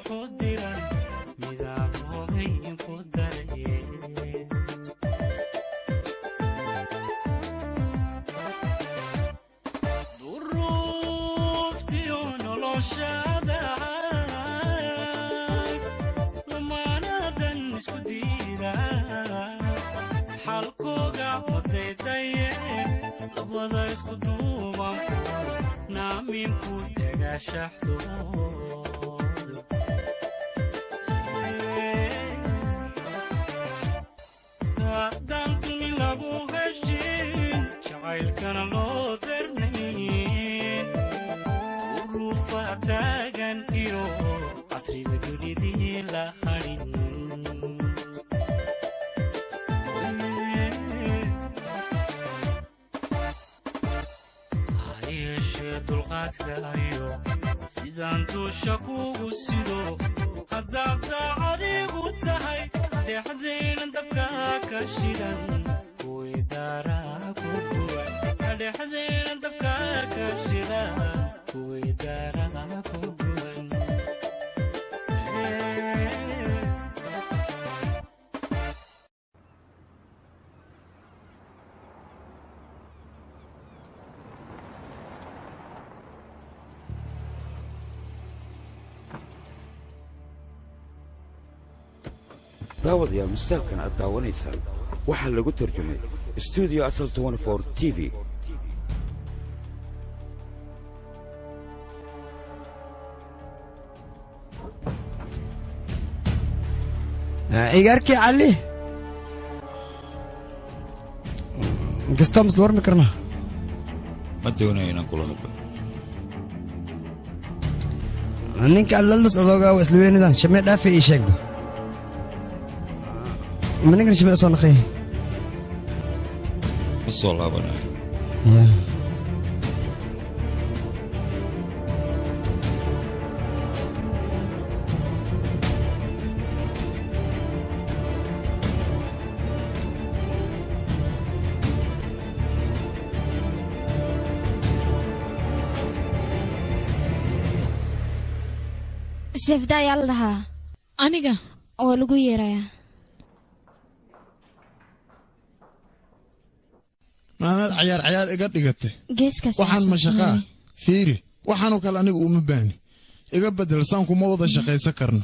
خدرا مذاقه من خدرا ظروفتي ونلوشادا لما نادن اسكو ديدا حالكوغا وديدايين لبدا اسكو دوبان نامين كودغا شحدود دانتني لابو هشين شعيلكنا لو ترنين وروفا تاغن إيو عصري بدوني دي لحنين عايش دلغاتك أيو سيدان توشاكو سيدو هداد عديقو تهي لحدين اندبكا كشيدان كويدارا كوكوان لحدين اندبكا كشيدان كويدارا كوكوان داود يا مستلكن الداونيسان waxaa lagu tarjumay studio asal 24 TV igarki ali gastams dormi karna ma doonayo inaan kula hadlo ninka allalas adooga waslweenidan shamee dhaafi ii sheegba ما نقدر نشوف أصلا أخي. بس والله أبنا. سيف دا يالها. أنيقا. ولقوا يرايا. أنا عيار إيجار دقته. جيس كسر. وحن مشقة فيري وحنو كلا أنا قوم باني. إيجار بدل سامكم موضة شقة سكرنا.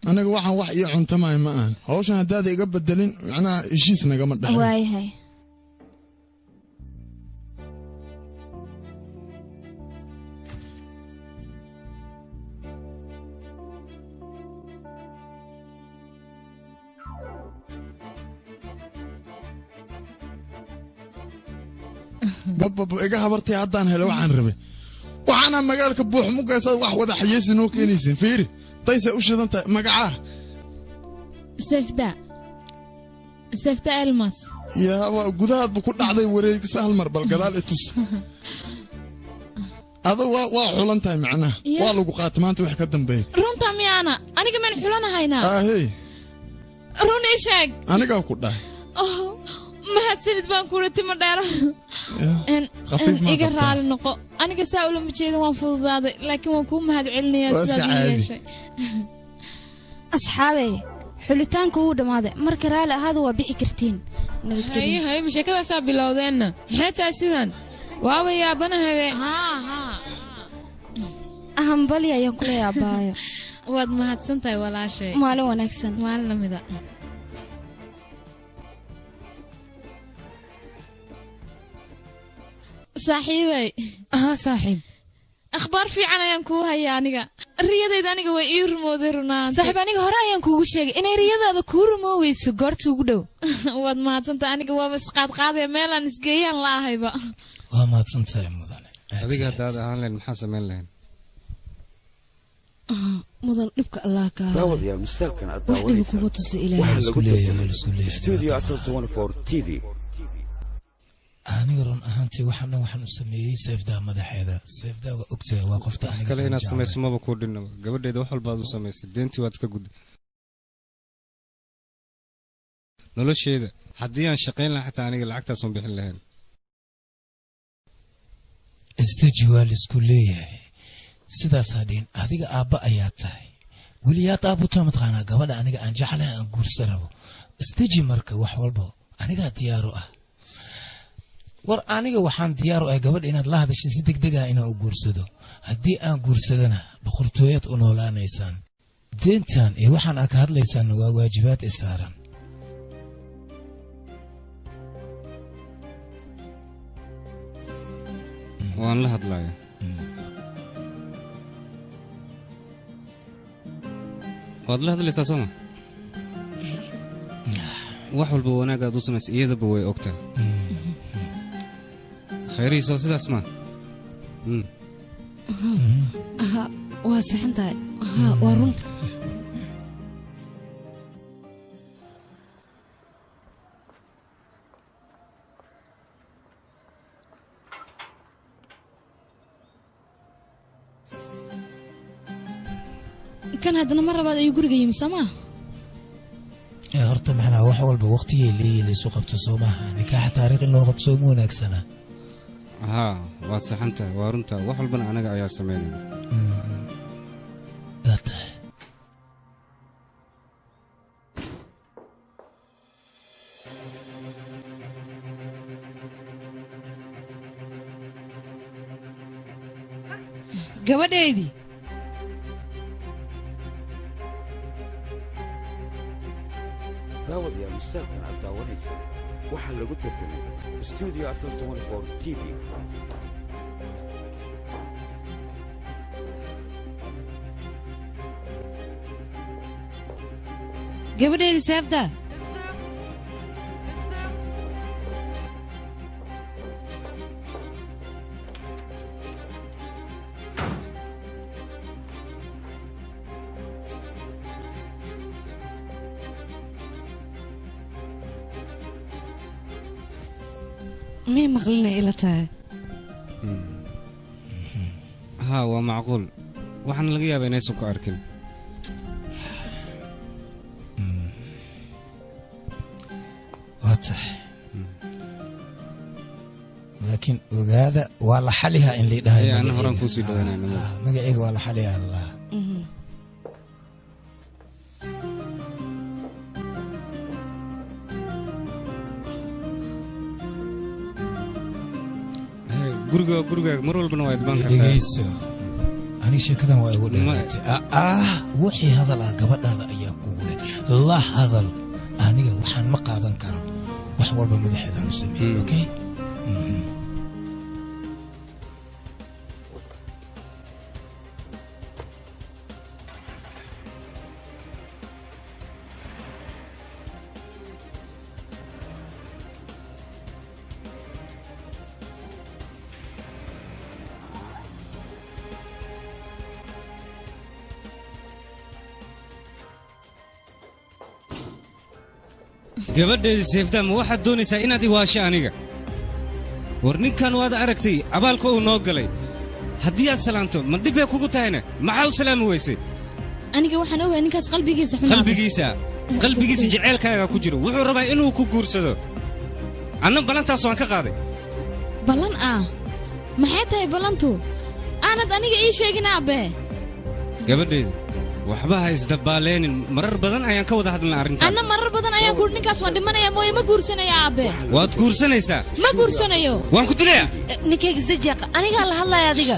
أنا وحن يعون تمام معان. هوش هذا إيجار بدلين أنا إيشيسنا قمت ده. واي هاي. بابا إيجا حبرتي عدان هلا وعن ربي وعنا مجالك بوح مو قايس واحد وده حيس إنه كنيسين فيري طيس وش هذا أنت مجعاه سيفدا الماس يا وجودات بكل عضي وريك سهل مربل قدال إتوس هذا حلان تاي معنا والله قات ما أنت وح قدم بيه رون تامي أنا كمان حلانة هينا هي رون إيشك أنا قاو كده ما هتصير تبان كورة تمرة خفيف ما إيجار على النقو أنا كسائل متشيد وافض هذا لكن وكم هاد علني يا سيدي أصحابي حلتان كود ماذا مركرال هذا وبيع كرتين هاي مش كذا ساب بلودنا حتى أسيدان واو يا بنا هذا ها أهم بلي ينقل يا بايا واد ما هتسنتي ولا شيء ما له ونكسن ما له مذا صاحبي صاحب أخبار في عنا ينكوها يا نجا الرياضة إذا نجا وير مودرنا صاحب أنا هراء ينكوه شيء إن الرياضة هذا كورمو ويسجرت وجدو واد ما تنت أنا جوا بس قاعد ميلا نسقيا الله هيبا وما تنت يا مدن هذيك هذا هان المحاسب ميلين مدن لبك الله كا داود يا مستلكن الداونيسان waxaa lagu tarjumay studio asal 24 TV aniga run ahaantii waxaan u sameeyay Seefda madaxeeda Seefda waa ogtay waa qofta aniga kale inaad sameeyso maba ku dhinno gabadheeda wax walba aad u sameysay deyntii waad ka gud nolosheeda haddii aan shaqayn lahaa xataa aniga lacagtaas aan bixin lahayn istajiwaal isku leeyahay sidaas hadhiin adiga aabba ayaa tahay weliyaad aabutaa mataqaanaa gabadha aniga aan jeclahay aan guursan rabo istaji marka wax walba anigaa diyaaru ah war aniga waxaan diyaaru ah gabadha inaad la hadashin si degdeg ah inaan u guursado haddii aan guursadana boqortooyaad u noolaanaysaan deentan iyo waxaan aa ka hadlaysaan waa waajibaad i saaran waan la hadlaya waad la hadlaysaa sooma wax walba wanaagaad u samaysa iyadaba way ogtaa khayrihiisoo sidaas maa waa saxan tahay waa run kan haddana mar labaad ayuu guriga yimi soo maa horta maxnaa wax walba waqtigay leeyihin laysu qabto soo maaha nikaaxa taariikh in loo qabto soo ma wanaagsana haa waad saxantahay waa runta wax walbana anaga ayaa samaynaya waa tahay gabadheydii daawadayaal musaalkan aad daawanaysaan waxaa lagu tarjumay studio asal 24 TV gabadheydii saabta مين مغلنا إلى تاي ها ومعقول وحن لقيها بين يسوق أركن واضح لكن وهذا والله حلها إن لي ده هي أنا هران كوسي دوينا مقعد والله حلها الله guriga mar walbana waa idmaan kartaa dhegeyso ani sheekadan waa igu dheeraatay wixii hadal ah gabadhaada ayaa kugu leh la hadal aniga waxaan ma qaadan karo wax walba madaxeeda u sameeyay okay gabadheedii seefdaama waxaad doonaysaa inaad i waasho aniga war ninkan waad aragtay abaalka uu noo galay haddii aad salaanto ma dhib bay kugu tahayna maxaa u salaami weysay aniga waxaan ogahay ninkaas qalbigiisa qalbigiisa jaceylkaaga ku jiro wuxuu rabaa inuu ku guursado anna ballantaas waan ka qaaday ballan maxay tahay ballantu aanad aniga ii sheegin aabe gabadheedii waxba ha isdabaaleenin marar badan ayaan ka wada hadlnaa arrintan anna marar badan ayaan ku ninkaas waan dhimanaya mooye ma guursanayo aabe waad guursanaysaa ma guursanayo waan ku dilayaa ninkayga isdajiaq anigaa la hadlaya adiga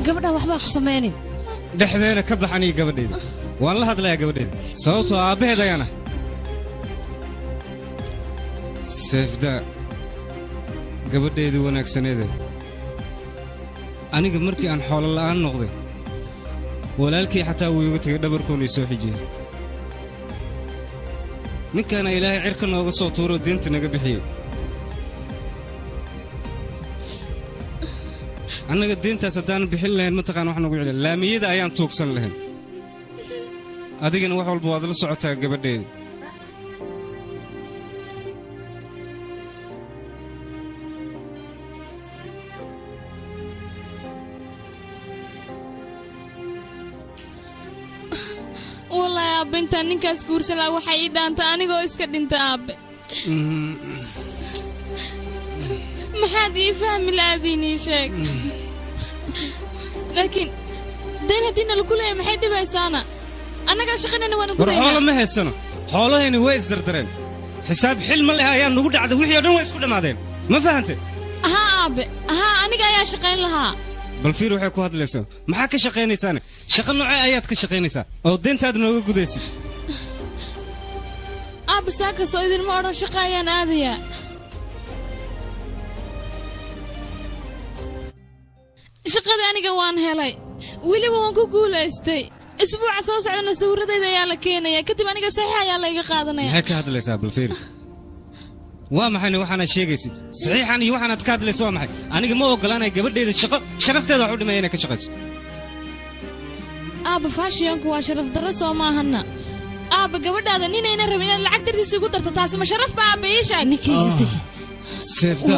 gabadhan waxbaa ku samaynin dhexdeena ka bax aniga gabadheeda waan la hadlayaa gabadheeda sababtoo aabbaheed ayaana seefda gabadheedii wanaagsaneede aniga markii aan xoolo la'aan noqday walaalkii xataa wuu iga tegay dhabarkuuna ii soo xijiyey ninkaana ilaahay cirka nooga soo tuuroo deenta naga bixiyey annaga deentaas haddaan bixin lahayn mataqaan wax nagu celiya laamiyada ayaan tuugsan lahayn adigana wax walba waad la socotaa gabadheeda والله يا بنت نينكاس كورسلا waxay dhaanta anigoo iska dhinta aabe maxaad ii fahmi laadiin sheeg laakiin dayn haddiina lagu leeyahay maxay dhibaysaana annagaa shaqanayna waana war gudaynaa xoolo ma haysano xoolahayni way isdardareen xisaab xil ma leh ayaa nugu dhacday wixii oo dhan way isku dhammaadeen ma fahantay haa aabe haa aniga ayaa shaqayn lahaa bal fiir waxay ku hadlaysaa maxaa ka shaqaynaysaane shaqo noocee ayaad ka shaqaynaysaa oo deyntaada nooga gudaysid aabe saakasoo idinma odhan shaqa ayaan aadayaa shaqadii aniga waan helay weliba waan ku guulaystay isbuuca soo socdana sawirradayda ayaa la keenaya kadib aniga saxiix ayaa layga qaadanaya maxay ka hadlaysaa bal fiir waa maxayna waxaanaad sheegaysid saxiixan iyo waxaanaad ka hadlayso waa maxay aniga ma ogolaanaya gabadheeda shaqo sharafteeda wax u dhimaya inay ka shaqayso aabba faashiyanku waa sharaf darro soo maahana aabba gabadhaada ninayna rabin inaad lacag dartiisa igu darto taasi ma sharaf ba aabba ii sheeg seefda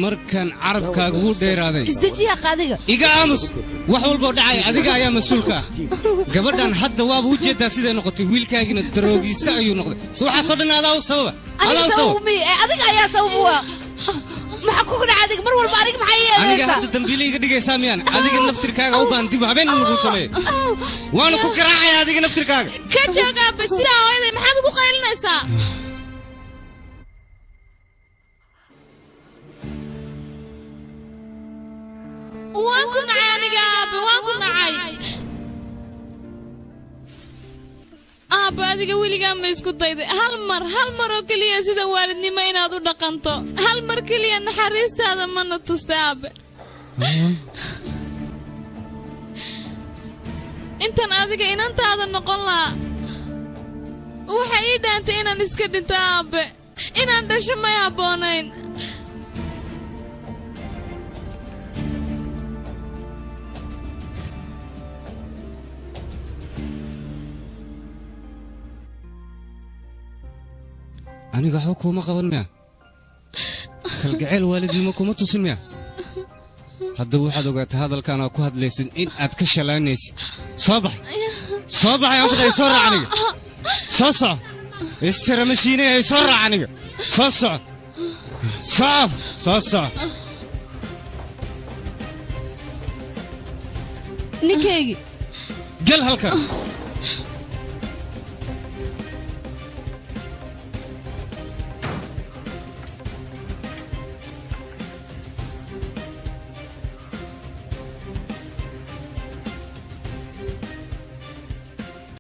markaan carabkaaga wuu dheeraaday isdejiya qaadiga iga aamus wax walboo dhacay adiga ayaa mas-uulka ah gabadhan hadda waaba u jeedaa siday noqotay wiilkaagina daroogiista ayuu noqday se waxaasoo dhan adaa u sababa adiga ayaa sabab u ah maxaa kugu dhaca adiga mar walba adiga maxay yeelaysaa aniga hadda dambiile iga dhigaysaa miyaan adiga naftirkaaga u baan dib habeen lagu sameeyey waana ku garaacaya adiga naftirkaaga ka joog aabba sidaa hooyaday maxaad ugu qaylinaysaa waan ku nacay aniga aabbe waan ku nacay aabba adiga weligaa ma isku dayday hal mar oo keliya sida waalidnimo inaad u dhaqanto hal mar keliya naxariistaada mana tustay aabbe intan adiga inantaada noqon lahaa waxay ii dhaantay inaan iska dhinto aabbe inaan dhasho may habboonayn aniga waxba kuuma qaban miya kalgacayl waalidnimo kuma tusin miya haddaba waxaad ogaatay hadalkan aad ku hadlaysid in aad ka shalaynaysid soo baxay aan ku dhahay soo raac aniga soo soco istira mashiinay soo raac aniga soo soco ninkaygii gal halkan